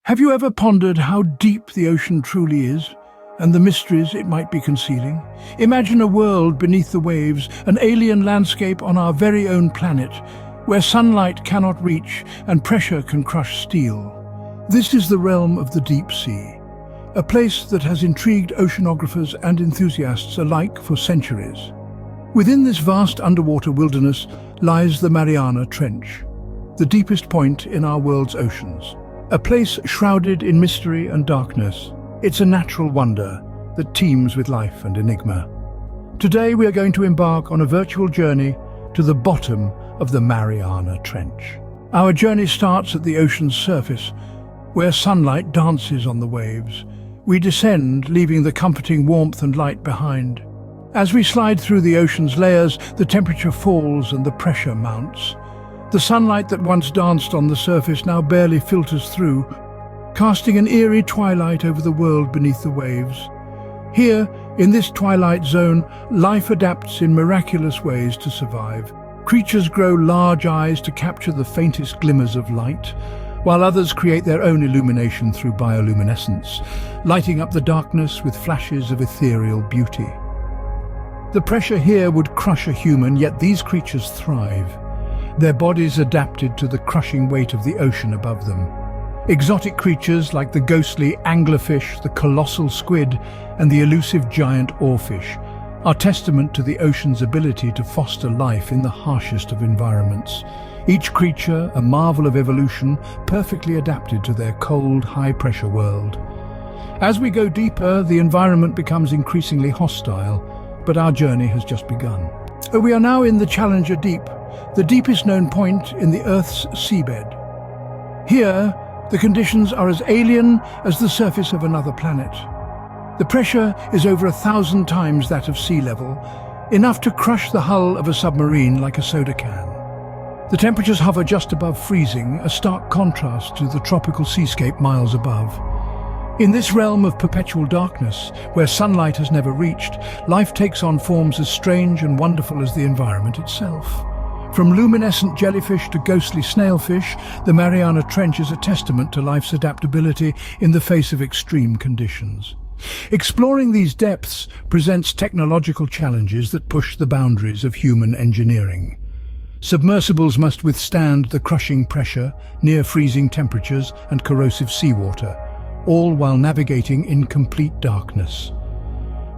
Have you ever pondered how deep the ocean truly is and the mysteries it might be concealing? Imagine a world beneath the waves, an alien landscape on our very own planet, where sunlight cannot reach and pressure can crush steel. This is the realm of the deep sea, a place that has intrigued oceanographers and enthusiasts alike for centuries. Within this vast underwater wilderness lies the Mariana Trench, the deepest point in our world's oceans. A place shrouded in mystery and darkness. It's a natural wonder that teems with life and enigma. Today we are going to embark on a virtual journey to the bottom of the Mariana Trench. Our journey starts at the ocean's surface, where sunlight dances on the waves. We descend, leaving the comforting warmth and light behind. As we slide through the ocean's layers, the temperature falls and the pressure mounts. The sunlight that once danced on the surface now barely filters through, casting an eerie twilight over the world beneath the waves. Here, in this twilight zone, life adapts in miraculous ways to survive. Creatures grow large eyes to capture the faintest glimmers of light, while others create their own illumination through bioluminescence, lighting up the darkness with flashes of ethereal beauty. The pressure here would crush a human, yet these creatures thrive, their bodies adapted to the crushing weight of the ocean above them. Exotic creatures like the ghostly anglerfish, the colossal squid, and the elusive giant oarfish are testament to the ocean's ability to foster life in the harshest of environments. Each creature, a marvel of evolution, perfectly adapted to their cold, high-pressure world. As we go deeper, the environment becomes increasingly hostile, but our journey has just begun. We are now in the Challenger Deep, the deepest known point in the Earth's seabed. Here, the conditions are as alien as the surface of another planet. The pressure is over 1,000 times that of sea level, enough to crush the hull of a submarine like a soda can. The temperatures hover just above freezing, a stark contrast to the tropical seascape miles above. In this realm of perpetual darkness, where sunlight has never reached, life takes on forms as strange and wonderful as the environment itself. From luminescent jellyfish to ghostly snailfish, the Mariana Trench is a testament to life's adaptability in the face of extreme conditions. Exploring these depths presents technological challenges that push the boundaries of human engineering. Submersibles must withstand the crushing pressure, near-freezing temperatures, and corrosive seawater, all while navigating in complete darkness.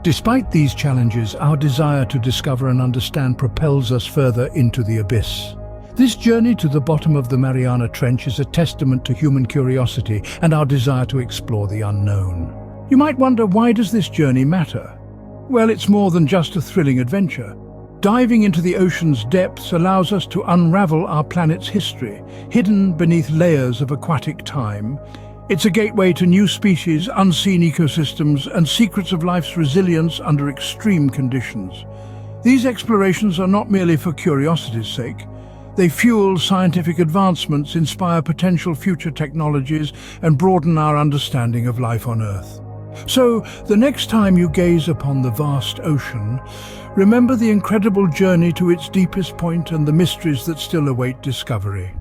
Despite these challenges, our desire to discover and understand propels us further into the abyss. This journey to the bottom of the Mariana Trench is a testament to human curiosity and our desire to explore the unknown. You might wonder, why does this journey matter? Well, it's more than just a thrilling adventure. Diving into the ocean's depths allows us to unravel our planet's history, hidden beneath layers of aquatic time. It's a gateway to new species, unseen ecosystems, and secrets of life's resilience under extreme conditions. These explorations are not merely for curiosity's sake. They fuel scientific advancements, inspire potential future technologies, and broaden our understanding of life on Earth. So, the next time you gaze upon the vast ocean, remember the incredible journey to its deepest point and the mysteries that still await discovery.